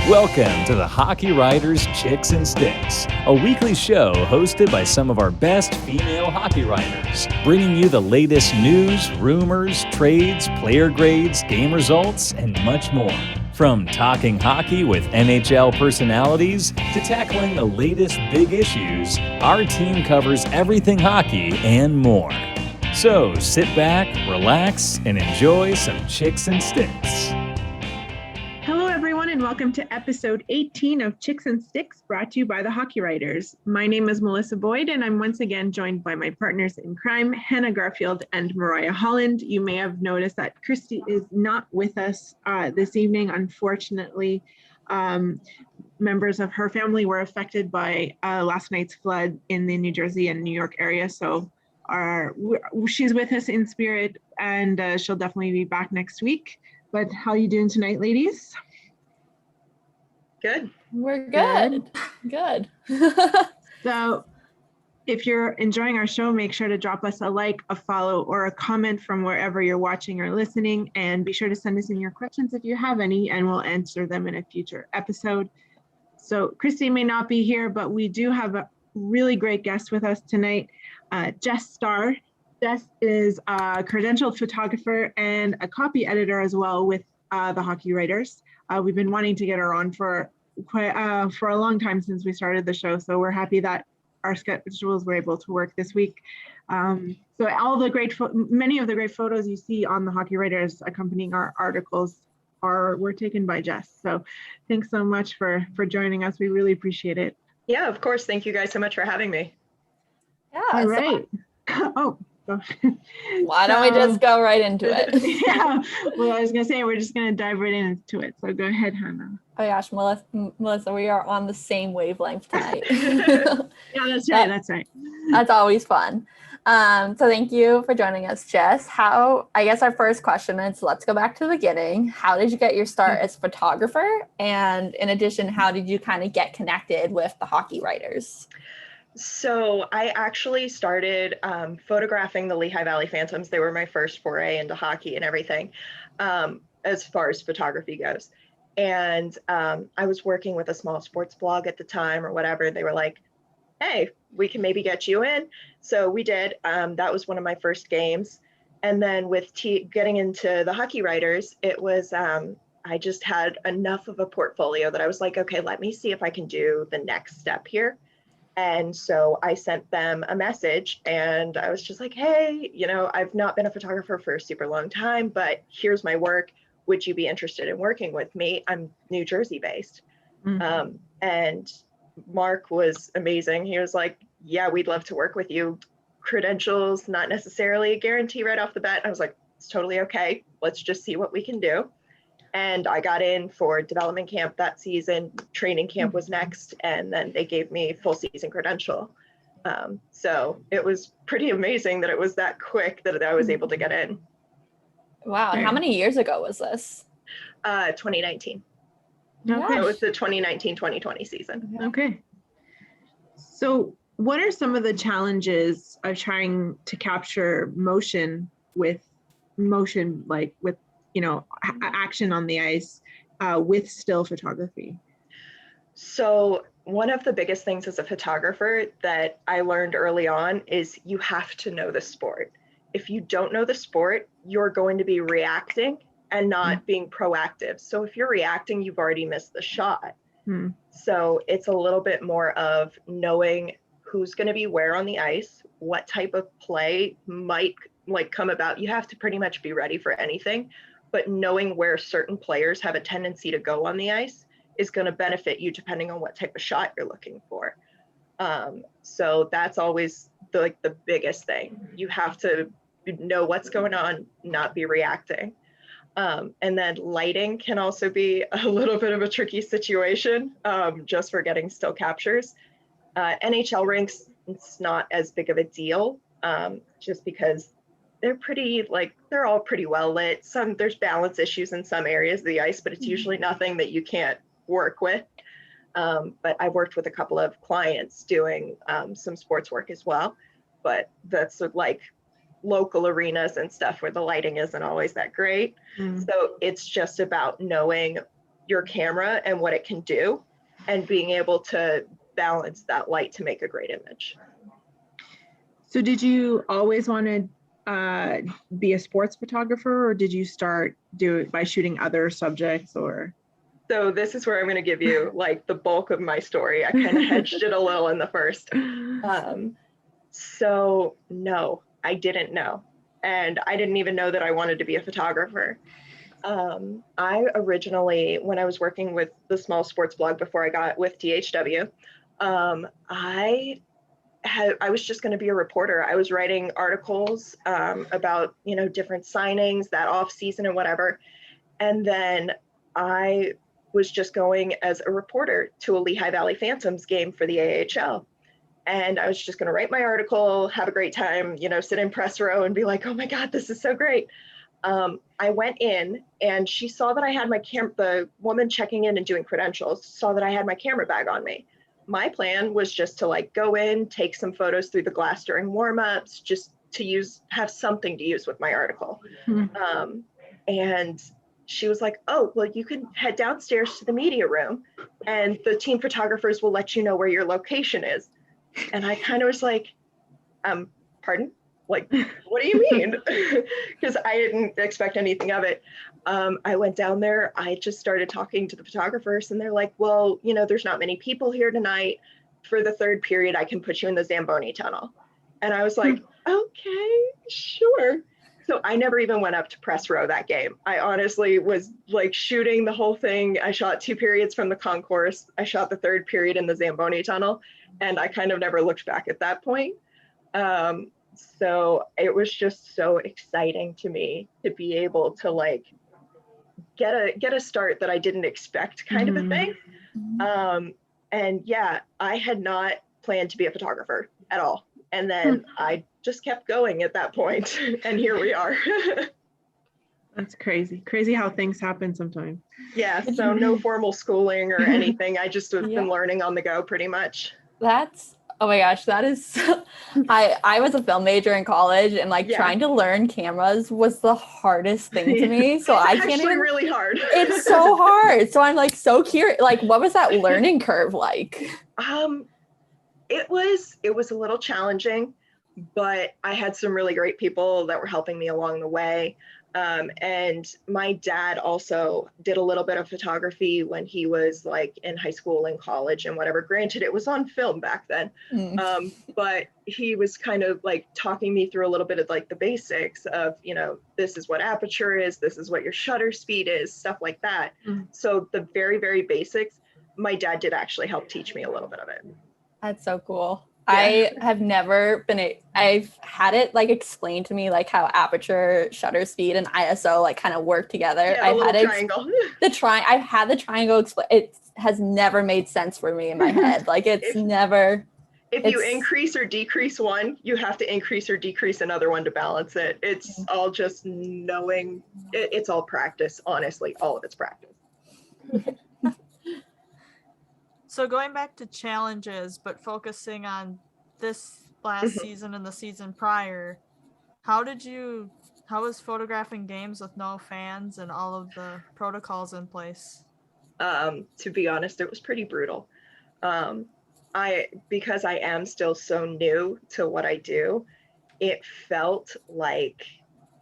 Welcome to the Hockey Writers Chicks and Sticks, a weekly show hosted by some of our best female hockey writers, bringing you the latest news, rumors, trades, player grades, game results, and much more. From talking hockey with NHL personalities to tackling the latest big issues, our team covers everything hockey and more. So sit back, relax, and enjoy some Chicks and Sticks. Hello, everyone, and welcome to episode 18 of Chicks and Sticks, brought to you by the Hockey Writers. My name is Melissa Boyd, and I'm once again joined by my partners in crime, Hannah Garfield and Mariah Holland. You may have noticed that Christy is not with us this evening. Unfortunately, members of her family were affected by last night's flood in the New Jersey and New York area, so she's with us in spirit, and she'll definitely be back next week. But how are you doing tonight, ladies? Good. We're good. Good. So if you're enjoying our show, make sure to drop us a like, a follow, or a comment from wherever you're watching or listening. And be sure to send us in your questions if you have any, and we'll answer them in a future episode. So Christy may not be here, but we do have a really great guest with us tonight, Jess Starr. Jess is a credentialed photographer and a copy editor as well with the Hockey Writers. We've been wanting to get her on for a long time since we started the show, so we're happy that our schedules were able to work this week. So all the many of the great photos you see on the Hockey Writers accompanying our articles were taken by Jess. So thanks so much for joining us. We really appreciate it. Yeah, of course. Thank you guys so much for having me. Yeah. All right. Why don't we just go right into it? Yeah. Well, I was going to say, we're just going to dive right into it. So go ahead, Hannah. Oh gosh, Melissa, we are on the same wavelength tonight. Yeah, that's right. That's right. That's always fun. So thank you for joining us, Jess. I guess our first question is, let's go back to the beginning. How did you get your start as a photographer? And in addition, how did you kind of get connected with the Hockey Writers? So I actually started photographing the Lehigh Valley Phantoms. They were my first foray into hockey and everything, as far as photography goes. And I was working with a small sports blog at the time or whatever. They were like, hey, we can maybe get you in. So we did. That was one of my first games. And then with getting into the Hockey Writers, it was, I just had enough of a portfolio that I was like, okay, let me see if I can do the next step here. And so I sent them a message and I was just like, hey, I've not been a photographer for a super long time, but here's my work. Would you be interested in working with me? I'm New Jersey based. Mm-hmm. And Mark was amazing. He was like, yeah, we'd love to work with you. Credentials, not necessarily a guarantee right off the bat. I was like, it's totally okay. Let's just see what we can do. And I got in for development camp that season. Training camp was next, and then they gave me full season credential. So it was pretty amazing that it was that quick that I was able to get in. Wow. And how many years ago was this? 2019. Okay. So it was the 2019-2020 season. Okay. So what are some of the challenges of trying to capture motion, like with action on the ice with still photography? So one of the biggest things as a photographer that I learned early on is you have to know the sport. If you don't know the sport, you're going to be reacting and not being proactive. So if you're reacting, you've already missed the shot. So it's a little bit more of knowing who's going to be where on the ice, what type of play might come about. You have to pretty much be ready for anything. But knowing where certain players have a tendency to go on the ice is going to benefit you depending on what type of shot you're looking for. So that's always the biggest thing. You have to know what's going on, not be reacting. And then lighting can also be a little bit of a tricky situation just for getting still captures. NHL rinks, it's not as big of a deal just because they're all pretty well lit. There's balance issues in some areas of the ice, but it's usually nothing that you can't work with. But I've worked with a couple of clients doing some sports work as well, but that's like local arenas and stuff where the lighting isn't always that great. So it's just about knowing your camera and what it can do, and being able to balance that light to make a great image. So did you always want to be a sports photographer, or did you start by shooting other subjects? Or so this is where I'm going to give you like the bulk of my story. I kind of hedged it a little in the first. So no, I didn't know. And I didn't even know that I wanted to be a photographer. I originally, when I was working with the small sports blog before I got with THW, I was just going to be a reporter. I was writing articles about, different signings, that off season and whatever. And then I was just going as a reporter to a Lehigh Valley Phantoms game for the AHL. And I was just going to write my article, have a great time, sit in press row and be like, oh my God, this is so great. I went in and she saw that I had my the woman checking in and doing credentials saw that I had my camera bag on me. My plan was just to like go in, take some photos through the glass during warm-ups, just to have something to use with my article. And she was like, oh, well, you can head downstairs to the media room and the team photographers will let you know where your location is. And I kind of was like, pardon? Like, what do you mean? Because I didn't expect anything of it. I went down there. I just started talking to the photographers and they're like, well, there's not many people here tonight. For the third period, I can put you in the Zamboni tunnel. And I was like, okay, sure. So I never even went up to press row that game. I honestly was like shooting the whole thing. I shot 2 periods from the concourse. I shot the third period in the Zamboni tunnel. And I kind of never looked back at that point. So it was just so exciting to me to be able to like get a start that I didn't expect, kind of a thing. And yeah, I had not planned to be a photographer at all. And then I just kept going at that point, and here we are. That's crazy. Crazy how things happen sometimes. Yeah, so no formal schooling or anything. I just have been learning on the go pretty much. Oh my gosh, that is I was a film major in college, and like trying to learn cameras was the hardest thing to me. So I can't even really hard. It's so hard. So I'm like so curious, like what was that learning curve like? It was a little challenging, but I had some really great people that were helping me along the way. And my dad also did a little bit of photography when he was like in high school and college and whatever. Granted, it was on film back then, but he was kind of like talking me through a little bit of like the basics of, this is what aperture is, this is what your shutter speed is, stuff like that. So the very, very basics, my dad did actually help teach me a little bit of it. That's so cool. I have never I've had it like explained to me like how aperture, shutter speed, and ISO like kind of work together. Yeah, I've had the triangle it has never made sense for me in my head. Like it's never. If you increase or decrease one, you have to increase or decrease another one to balance it. It's all just knowing. It's all practice, honestly. All of it's practice. So going back to challenges, but focusing on this last season and the season prior, how was photographing games with no fans and all of the protocols in place? To be honest, it was pretty brutal. Because I am still so new to what I do, it felt like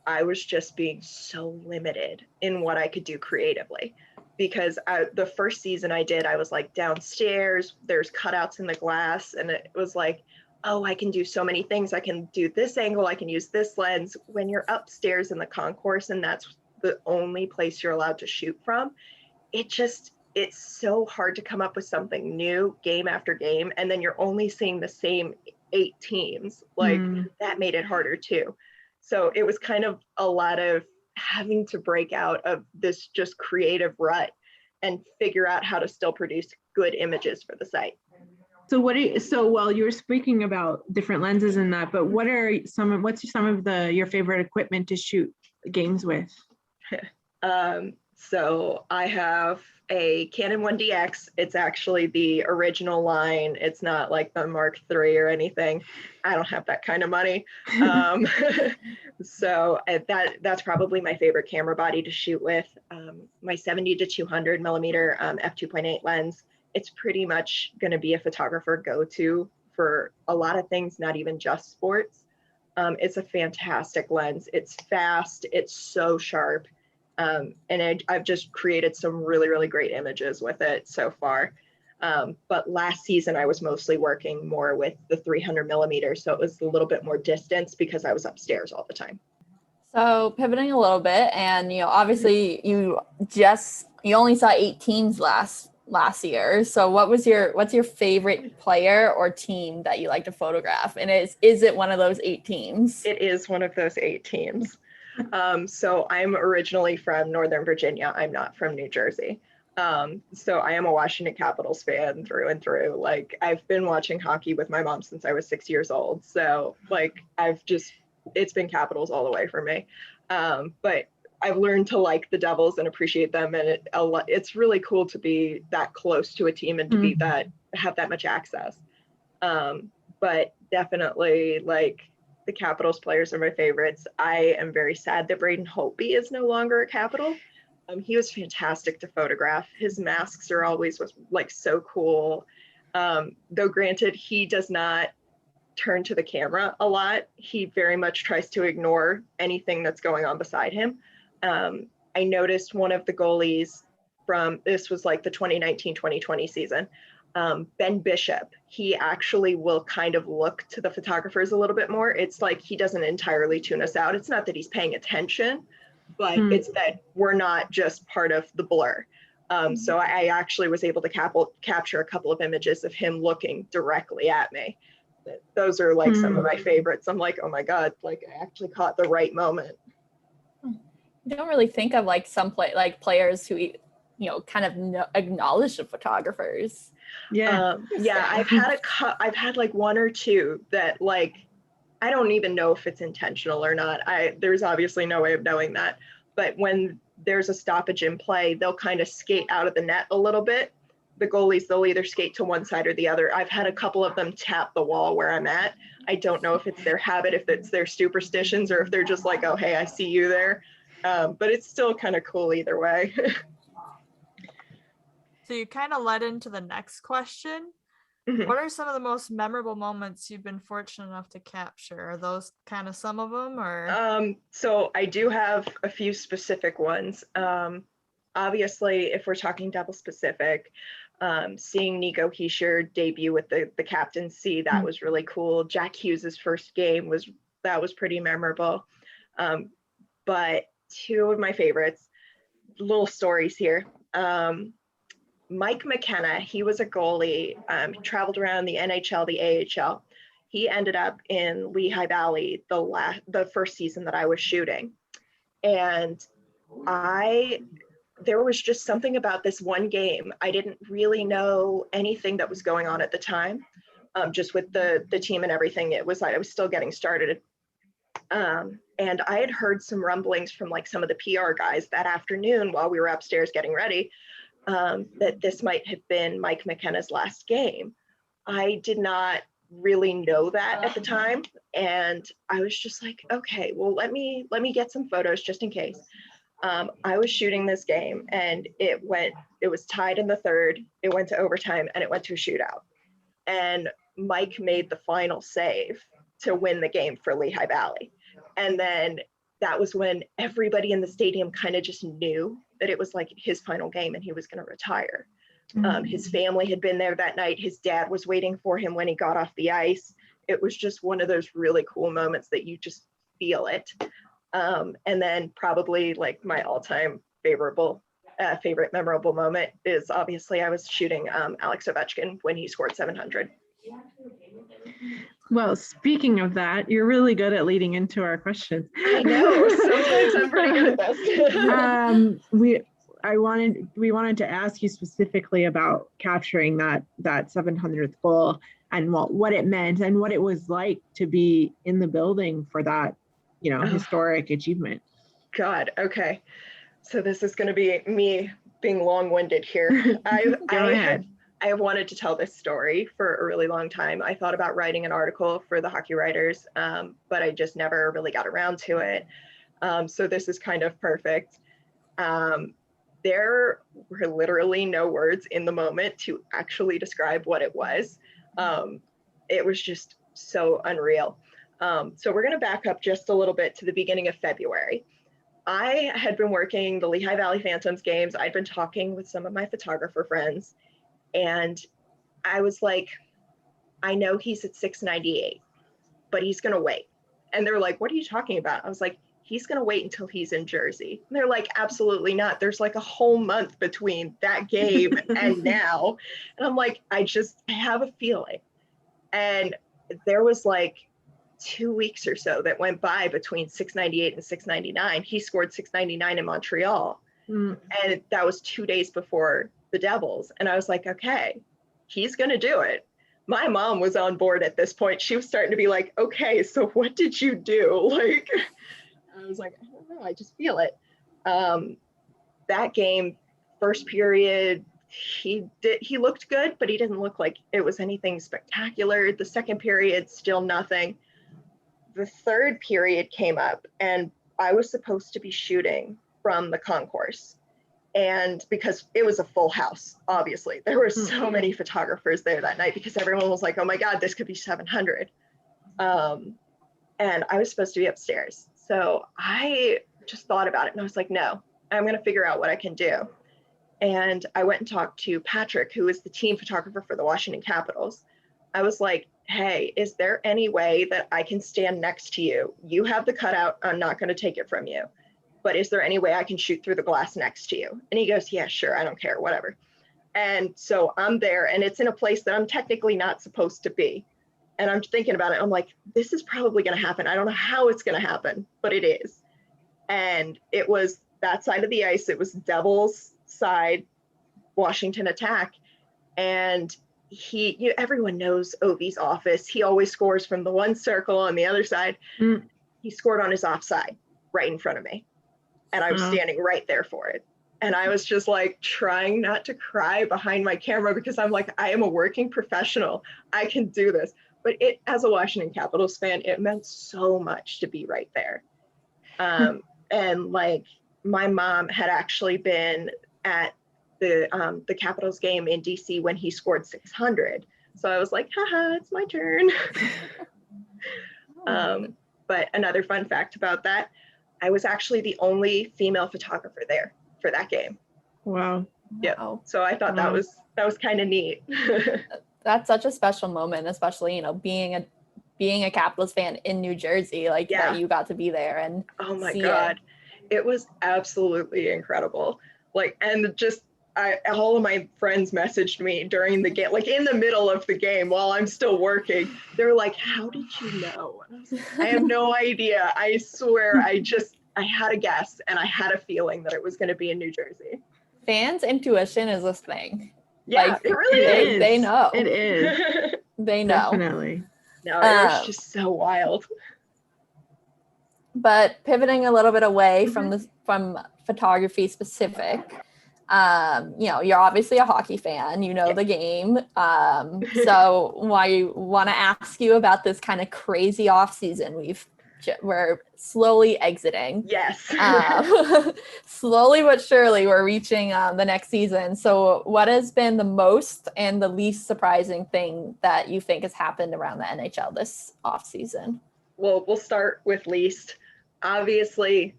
I was just being so limited in what I could do creatively. Because the first season I did, I was like downstairs, there's cutouts in the glass, and it was like, oh, I can do so many things. I can do this angle, I can use this lens. When you're upstairs in the concourse and that's the only place you're allowed to shoot from, it's so hard to come up with something new game after game. And then you're only seeing the same 8 teams. Like that made it harder too. So it was kind of a lot of having to break out of this just creative rut and figure out how to still produce good images for the site. So while you were speaking about different lenses and that, but what's some of your favorite equipment to shoot games with? So I have a Canon 1DX. It's actually the original line. It's not like the Mark III or anything. I don't have that kind of money. So that's probably my favorite camera body to shoot with. My 70 to 200 millimeter f2.8 lens. It's pretty much going to be a photographer go-to for a lot of things, not even just sports. It's a fantastic lens. It's fast. It's so sharp. And I've just created some really, really great images with it so far. But last season, I was mostly working more with the 300 millimeters. So it was a little bit more distance because I was upstairs all the time. So pivoting a little bit, and obviously you only saw 8 teams last year. So what's your favorite player or team that you like to photograph? And is it one of those 8 teams? It is one of those 8 teams. So I'm originally from Northern Virginia. I'm not from New Jersey. So I am a Washington Capitals fan through and through. Like, I've been watching hockey with my mom since I was 6 years old. So like, it's been Capitals all the way for me. But I've learned to like the Devils and appreciate them. And it's really cool to be that close to a team and to have that much access. But definitely, like, the Capitals players are my favorites. I am very sad that Braden Holtby is no longer a Capital. He was fantastic to photograph. His masks are always like so cool. Though granted, he does not turn to the camera a lot. He very much tries to ignore anything that's going on beside him. I noticed one of the goalies this was like the 2019-2020 season, Ben Bishop, he actually will kind of look to the photographers a little bit more. It's like he doesn't entirely tune us out. It's not that he's paying attention, but it's that we're not just part of the blur. So I actually was able to capture a couple of images of him looking directly at me. Those are like some of my favorites. I'm like, oh my God, like I actually caught the right moment. You don't really think of like some players who kind of acknowledge the photographers. Yeah. I've had like 1 or 2 that, like, I don't even know if it's intentional or not. There's obviously no way of knowing that. But when there's a stoppage in play, they'll kind of skate out of the net a little bit. The goalies, they'll either skate to one side or the other. I've had a couple of them tap the wall where I'm at. I don't know if it's their habit, if it's their superstitions, or if they're just like, oh, hey, I see you there. But it's still kind of cool either way. So you kind of led into the next question. What are some of the most memorable moments you've been fortunate enough to capture? Are those kind of some of them, or? So I do have a few specific ones. Obviously, if we're talking double specific, seeing Nico Hischier debut with the captaincy, that was really cool. Jack Hughes' first game was pretty memorable. But 2 of my favorites, little stories here. Mike McKenna, he was a goalie, traveled around the NHL, the AHL. He ended up in Lehigh Valley the first season that I was shooting. And there was just something about this one game. I didn't really know anything that was going on at the time, just with the team and everything. I was still getting started. And I had heard some rumblings from like some of the PR guys that afternoon while we were upstairs getting ready, that this might have been Mike McKenna's last game. I did not really know that at the time. And I was just like, okay, well, let me get some photos just in case. I was shooting this game and it was tied in the 3rd, it went to overtime, and it went to a shootout. And Mike made the final save to win the game for Lehigh Valley. And then that was when everybody in the stadium kind of just knew that it was like his final game and he was going to retire. His family had been there that night. His dad was waiting for him when he got off the ice. It was just one of those really cool moments that you just feel it. And then probably like my all-time favorite memorable moment is obviously I was shooting Alex Ovechkin when he scored 700. Well, speaking of that, you're really good at leading into our questions. I know. Sometimes I'm pretty good at this. We wanted to ask you specifically about capturing that 700th goal and what it meant and what it was like to be in the building for that, historic achievement. God. Okay. So this is going to be me being long-winded here. I have wanted to tell this story for a really long time. I thought about writing an article for the Hockey Writers, but I just never really got around to it. So this is kind of perfect. There were literally no words in the moment to actually describe what it was. It was just so unreal. So we're going to back up just a little bit to the beginning of February. I had been working the Lehigh Valley Phantoms games. I'd been talking with some of my photographer friends, and I was like, I know he's at 698, but he's going to wait. And they're like, what are you talking about? I was like, he's going to wait until he's in Jersey. And they're like, absolutely not. There's like a whole month between that game and now. And I'm like, I have a feeling. And there was like 2 weeks or so that went by between 698 and 699. He scored 699 in Montreal. And that was 2 days before the Devils. And I was like, okay, he's going to do it. My mom was on board at this point. She was starting to be like, okay, so what did you do? Like, I was like, I don't know, I just feel it. That game, first period, he looked good, but he didn't look like it was anything spectacular. The second period, still nothing. The third period came up, and I was supposed to be shooting from the concourse. And because it was a full house, obviously, there were so many photographers there that night because everyone was like, oh my God, this could be 700. And I was supposed to be upstairs. So I just thought about it and I was like, no, I'm going to figure out what I can do. And I went and talked to Patrick, who is the team photographer for the Washington Capitals. I was like, hey, is there any way that I can stand next to you? You have the cutout. I'm not going to take it from you. But is there any way I can shoot through the glass next to you? And he goes, yeah, sure. I don't care, whatever. And so I'm there, and it's in a place that I'm technically not supposed to be. And I'm thinking about it. I'm like, this is probably going to happen. I don't know how it's going to happen, but it is. And it was that side of the ice. It was Devils side, Washington attack. And everyone knows Ovi's office. He always scores from the one circle on the other side. He scored on his offside right in front of me. And I was standing right there for it. And I was just like trying not to cry behind my camera because I'm like, I am a working professional. I can do this. But as a Washington Capitals fan, it meant so much to be right there. And like my mom had actually been at the Capitals game in DC when he scored 600. So I was like, haha, it's my turn. But another fun fact about that, I was actually the only female photographer there for that game. Wow. Yeah. Wow. So I thought that was kind of neat. That's such a special moment, especially, being a Capitals fan in New Jersey, like that you got to be there and oh my God. It was absolutely incredible. Like, and just all of my friends messaged me during the game, like in the middle of the game while I'm still working. They're like, how did you know? And I was like, I have no idea. I swear, I had a guess and I had a feeling that it was going to be in New Jersey. Fans' intuition is this thing. Yeah, like, it really is. They know. It is. They know. Definitely. No, it was just so wild. But pivoting a little bit away from photography specific, you're obviously a hockey fan, the game. So I want to ask you about this kind of crazy off season we're slowly exiting. Yes. Slowly but surely we're reaching the next season. So what has been the most and the least surprising thing that you think has happened around the NHL this off season? Well, we'll start with least. Obviously,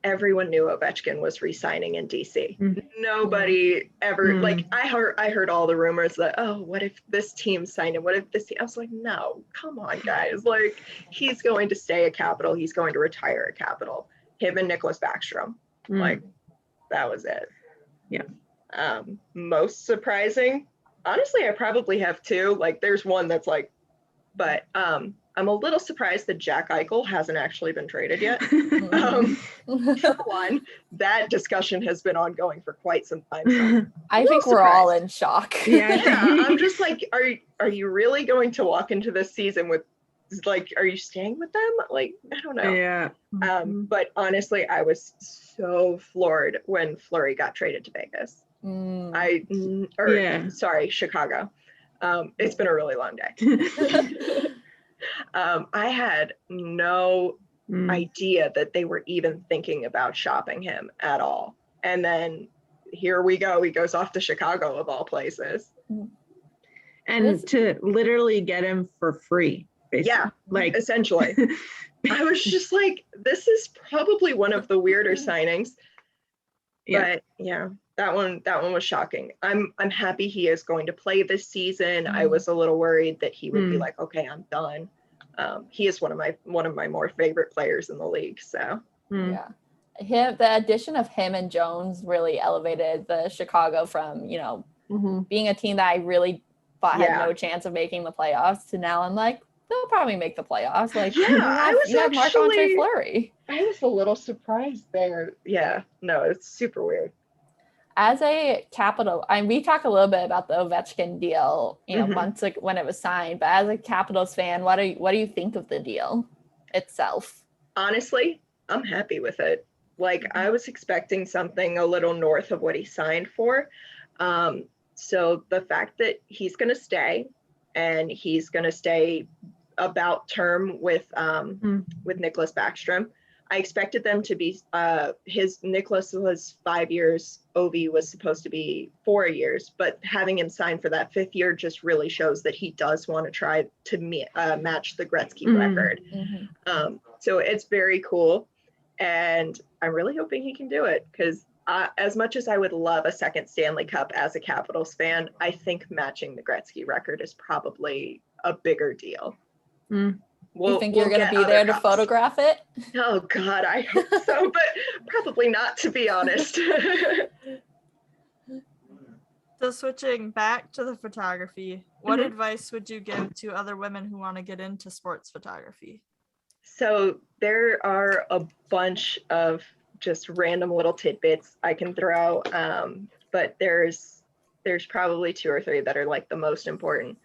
everyone knew Ovechkin was re-signing in DC. Nobody ever, I heard all the rumors that, oh, what if this team signed him? What if this team? I was like, no, come on, guys. Like, he's going to stay a Capital. He's going to retire a Capital. Him and Nicholas Backstrom. Like, that was it. Yeah. Most surprising, honestly, I probably have two. Like, there's one that's like, but I'm a little surprised that Jack Eichel hasn't actually been traded yet. One, that discussion has been ongoing for quite some time. So I think we're all in shock. Yeah, I'm just like, are you really going to walk into this season with like, are you staying with them? Like, I don't know. Yeah. But honestly, I was so floored when Fleury got traded to Vegas. Chicago. It's been a really long day. I had no idea that they were even thinking about shopping him at all. And then here we go. He goes off to Chicago, of all places. And to literally get him for free, basically. Yeah, like essentially. I was just like, this is probably one of the weirder signings. But yeah, that one was shocking. I'm happy he is going to play this season. I was a little worried that he would be like, okay, I'm done. He is one of my more favorite players in the league. So yeah, the addition of him and Jones really elevated the Chicago from being a team that I really thought had no chance of making the playoffs to now I'm like, they'll probably make the playoffs. Like, you have Marc-Andre Fleury. I was a little surprised there. Yeah, no, it's super weird. As a Capital, we talked a little bit about the Ovechkin deal, once when it was signed. But as a Capitals fan, what do you think of the deal itself? Honestly, I'm happy with it. Like, I was expecting something a little north of what he signed for. So the fact that he's going to stay, and he's going to stay about term with Nicklas Backstrom. I expected them to be Nicklas was 5 years, Ovi was supposed to be 4 years, but having him sign for that 5th year just really shows that he does want to try to match the Gretzky record. So it's very cool, and I'm really hoping he can do it, because as much as I would love a second Stanley Cup as a Capitals fan, I think matching the Gretzky record is probably a bigger deal. You think you're going to be there to photograph it? Oh, God, I hope so, but probably not, to be honest. So switching back to the photography, what advice would you give to other women who want to get into sports photography? So there are a bunch of just random little tidbits I can throw, but there's probably 2 or 3 that are like the most important.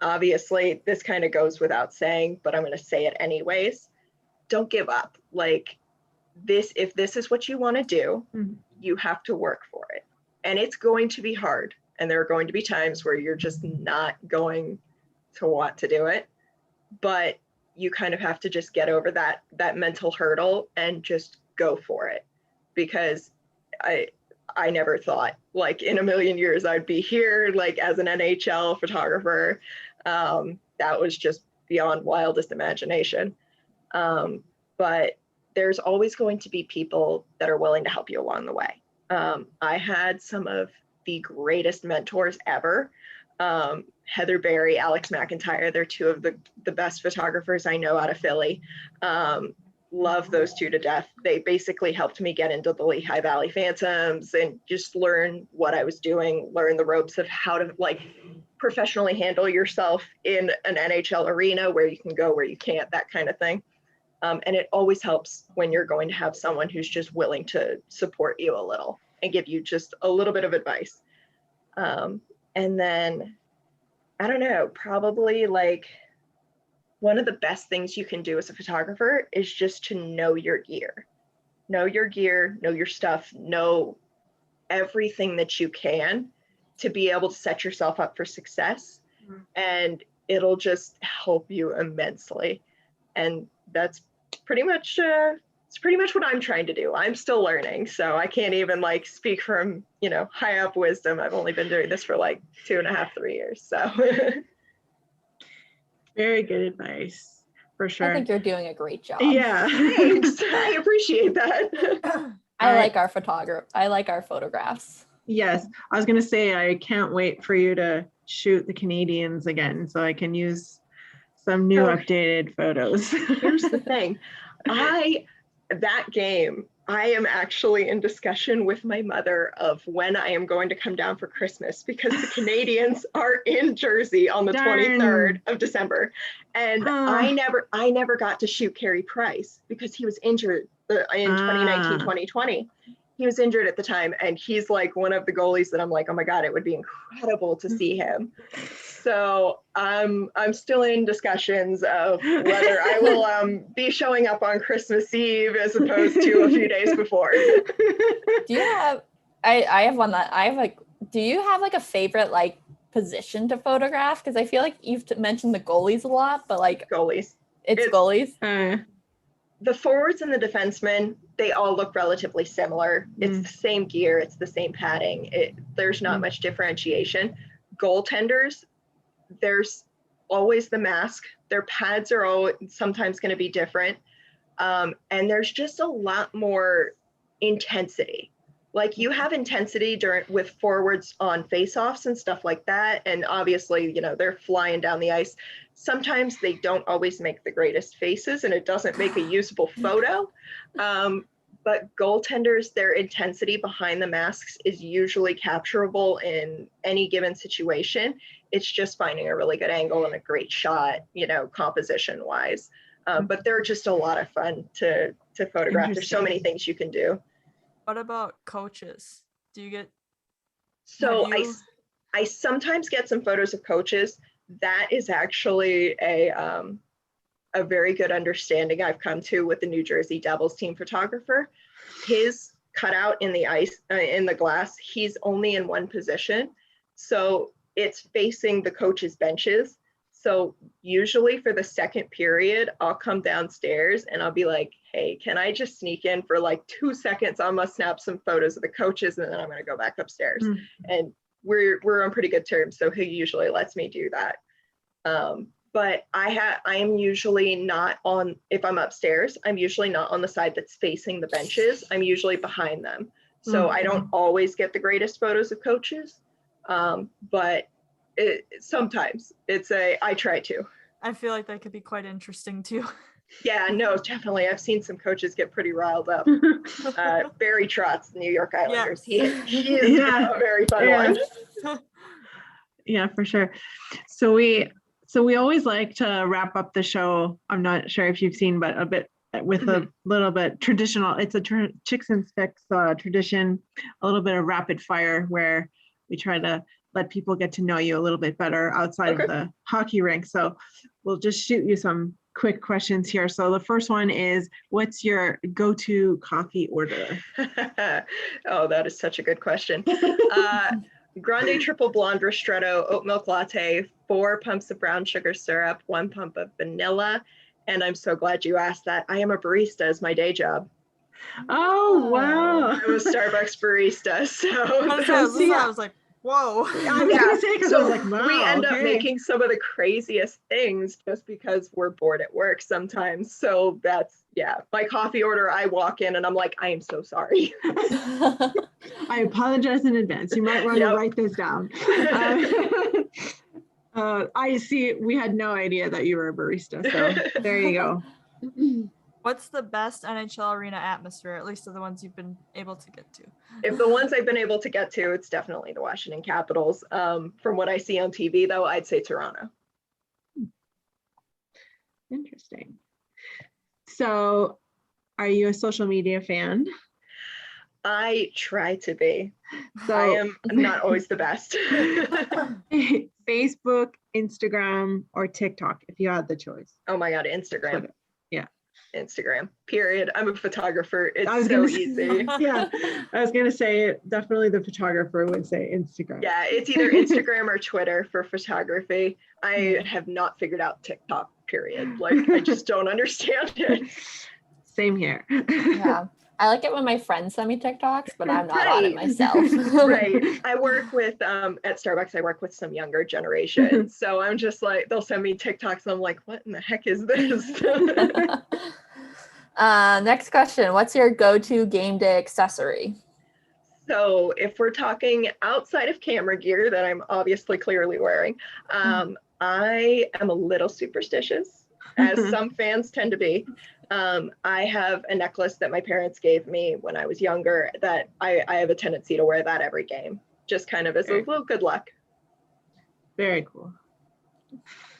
Obviously, this kind of goes without saying, but I'm going to say it anyways. Don't give up. Like, if this is what you want to do, you have to work for it. And it's going to be hard. And there are going to be times where you're just not going to want to do it. But you kind of have to just get over that mental hurdle and just go for it. Because I never thought, like, in a million years I'd be here, like, as an NHL photographer. That was just beyond wildest imagination. But there's always going to be people that are willing to help you along the way. I had some of the greatest mentors ever. Heather Berry, Alex McIntyre, they're 2 of the best photographers I know out of Philly. Love those 2 to death. They basically helped me get into the Lehigh Valley Phantoms and just learn what I was doing, learn the ropes of how to, like, professionally handle yourself in an NHL arena, where you can go, where you can't, that kind of thing. And it always helps when you're going to have someone who's just willing to support you a little and give you just a little bit of advice. And then, I don't know, probably like one of the best things you can do as a photographer is just to know your gear. Know your gear, know your stuff, know everything that you can to be able to set yourself up for success. And it'll just help you immensely. And that's pretty much what I'm trying to do. I'm still learning, so I can't even like speak from, high up wisdom. I've only been doing this for like 2.5, 3 years. So very good advice, for sure. I think you're doing a great job. Yeah. Thanks. I appreciate that. I like our photographs. Yes. I was going to say, I can't wait for you to shoot the Canadians again so I can use some new updated photos. Here's the thing. That game, I am actually in discussion with my mother of when I am going to come down for Christmas, because the Canadians are in Jersey on the 23rd of December. And I never got to shoot Carey Price because he was injured in 2019, 2020. he was injured at the time, and he's like one of the goalies that I'm like, oh my God, it would be incredible to see him. So I'm still in discussions of whether I will be showing up on Christmas Eve as opposed to a few days before. Do you have, I have one that I have like, do you have like a favorite like position to photograph? Because I feel like you've mentioned the goalies a lot, but like Goalies. it's goalies. The forwards and the defensemen, they all look relatively similar. It's the same gear, it's the same padding. There's not much differentiation. Goaltenders, there's always the mask. Their pads are sometimes going to be different. And there's just a lot more intensity. Like you have intensity with forwards on face-offs and stuff like that. And obviously, they're flying down the ice. Sometimes they don't always make the greatest faces and it doesn't make a usable photo. But goaltenders, their intensity behind the masks is usually capturable in any given situation. It's just finding a really good angle and a great shot, composition wise. But they're just a lot of fun to photograph. There's so many things you can do. What about coaches? Do you get? So I sometimes get some photos of coaches. That is actually a very good understanding I've come to with the New Jersey Devils team photographer. His cutout in the ice, in the glass, he's only in one position. So it's facing the coach's benches. So usually for the second period, I'll come downstairs and I'll be like, hey, can I just sneak in for like 2 seconds? I'm gonna snap some photos of the coaches and then I'm gonna go back upstairs. And we're on pretty good terms. So he usually lets me do that. But I am usually not on, if I'm upstairs, I'm usually not on the side that's facing the benches. I'm usually behind them. So I don't always get the greatest photos of coaches, but sometimes I try to. I feel like that could be quite interesting too. Yeah, no, definitely. I've seen some coaches get pretty riled up. Barry Trotz, the New York Islanders. Yeah. He is a very fun one. Yeah, for sure. So we always like to wrap up the show. I'm not sure if you've seen, but a bit with a little bit traditional. It's a Chicks and Sticks tradition, a little bit of rapid fire where we try to let people get to know you a little bit better outside of the hockey rink. So we'll just shoot you some quick questions here. So the first one is, what's your go-to coffee order? Oh, that is such a good question. Grande triple blonde ristretto, oat milk latte, 4 pumps of brown sugar syrup, 1 pump of vanilla. And I'm so glad you asked that. I am a barista as my day job. Oh, wow. I'm a Starbucks barista. I was like, whoa. I was gonna say, because I was like, wow, we end up making some of the craziest things just because we're bored at work sometimes. So that's, my coffee order, I walk in and I'm like, I am so sorry. I apologize in advance. You might want to write this down. I see, we had no idea that you were a barista, so there you go. What's the best NHL arena atmosphere, at least of the ones you've been able to get to? If the ones I've been able to get to, it's definitely the Washington Capitals. From what I see on TV, though, I'd say Toronto. Interesting. So, are you a social media fan? I try to be. So I am not always the best. Facebook, Instagram, or TikTok, if you had the choice. Oh my God, Instagram. Twitter. Yeah. Instagram, period. I'm a photographer. It's so easy. Yeah, I was going to say, definitely the photographer would say Instagram. Yeah, it's either Instagram or Twitter for photography. I have not figured out TikTok, period. Like, I just don't understand it. Same here. Yeah. I like it when my friends send me TikToks, but I'm not on it myself. Right. I work with, at Starbucks, I work with some younger generation. So I'm just like, they'll send me TikToks and I'm like, what in the heck is this? Next question. What's your go-to game day accessory? So if we're talking outside of camera gear that I'm obviously clearly wearing, I am a little superstitious, as some fans tend to be. I have a necklace that my parents gave me when I was younger that I have a tendency to wear that every game, just kind of as a little good luck. Very cool.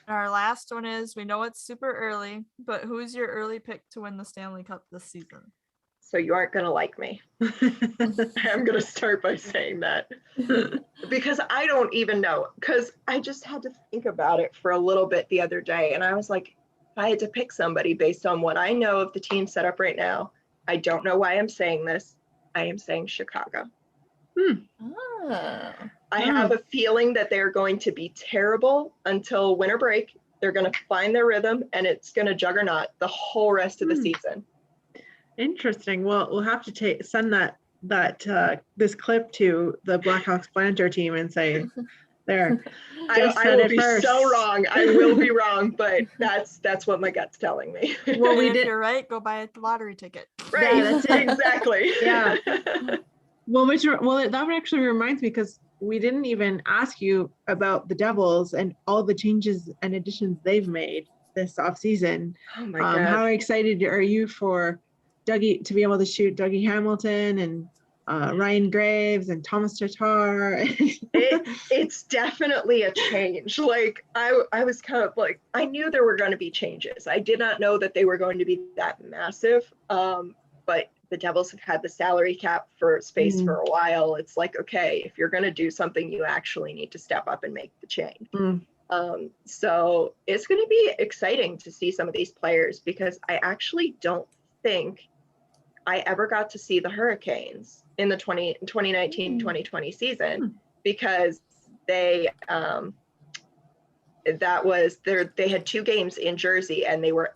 Our last one is, we know it's super early, but who's your early pick to win the Stanley Cup this season? so you aren't going to like me. I'm going to start by saying that because I don't even know, because I just had to think about it for a little bit the other day. And I was like, if I had to pick somebody based on what I know of the team setup right now, I don't know why I'm saying this. I am saying Chicago. I have a feeling that they're going to be terrible until winter break. They're going to find their rhythm, and it's going to juggernaut the whole rest of the season. Interesting. Well, we'll have to send this clip to the Blackhawks planter team and say, there. I will be so wrong. I will be wrong, but that's what my gut's telling me. Well, if you're right, go buy a lottery ticket. Right. Yeah, that's it. Exactly. Yeah. Well, that actually reminds me, because we didn't even ask you about the Devils and all the changes and additions they've made this offseason. Oh my God. How excited are you for Dougie to be able to shoot Dougie Hamilton and Ryan Graves and Thomas Tatar? It's definitely a change. Like I was kind of like, I knew there were going to be changes. I did not know that they were going to be that massive. But the Devils have had the salary cap for space for a while. It's like, okay, if you're going to do something, you actually need to step up and make the change. So it's going to be exciting to see some of these players, because I actually don't think I ever got to see the Hurricanes in the 2019-2020 season, because they had 2 games in Jersey, and they were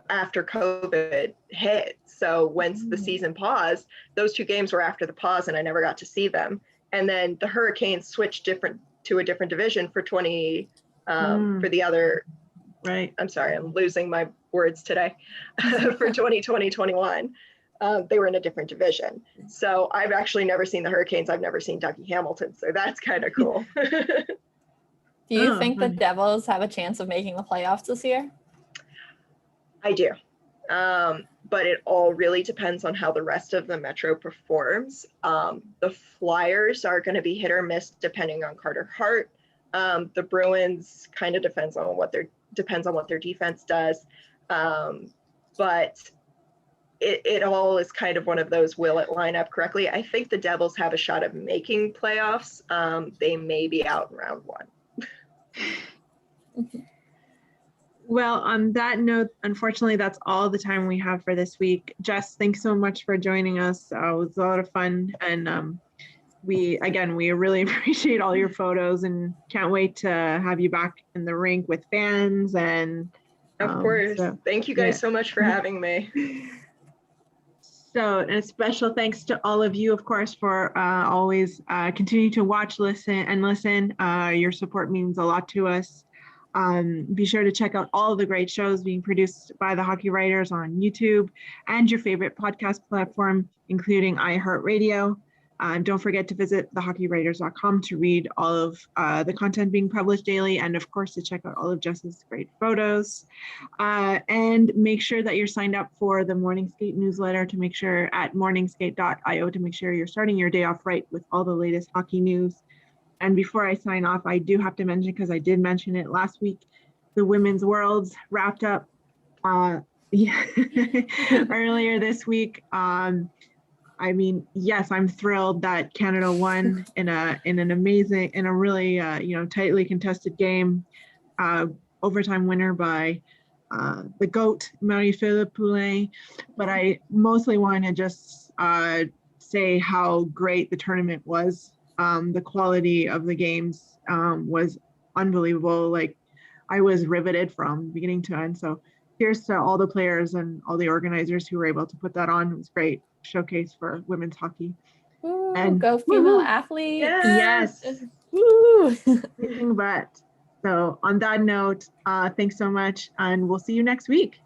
after COVID hit. So once the season paused, those 2 games were after the pause, and I never got to see them. And then the Hurricanes switched to a different division for for the other. Right. I'm sorry, I'm losing my words today. For 2020-21. They were in a different division. So I've actually never seen the Hurricanes. I've never seen Dougie Hamilton. So that's kind of cool. Do you think the Devils have a chance of making the playoffs this year? I do. But it all really depends on how the rest of the Metro performs. The Flyers are going to be hit or miss depending on Carter Hart. The Bruins kind of depends on what their defense does. But it all is kind of one of those, will it line up correctly? I think the Devils have a shot of making playoffs. They may be out in round 1. Well, on that note, unfortunately, that's all the time we have for this week. Jess, thanks so much for joining us. It was a lot of fun. And we really appreciate all your photos, and can't wait to have you back in the rink with fans. And of course. Thank you guys so much for having me. So, and a special thanks to all of you, of course, for always continuing to watch, listen. Your support means a lot to us. Be sure to check out all the great shows being produced by the Hockey Writers on YouTube and your favorite podcast platform, including iHeartRadio. Don't forget to visit thehockeywriters.com to read all of the content being published daily, and of course to check out all of Jess's great photos. And make sure that you're signed up for the Morning Skate newsletter to make sure at morningskate.io to make sure you're starting your day off right with all the latest hockey news. And before I sign off, I do have to mention, because I did mention it last week, the Women's Worlds wrapped up earlier this week. Yes, I'm thrilled that Canada won in a really tightly contested game, overtime winner by the GOAT Marie-Philippe Poulin. But I mostly want to just say how great the tournament was. The quality of the games was unbelievable. Like, I was riveted from beginning to end. So here's to all the players and all the organizers who were able to put that on. It was great showcase for women's hockey. Ooh, and go female athletes. Yes. Woo. Anything but. So on that note, thanks so much, and we'll see you next week.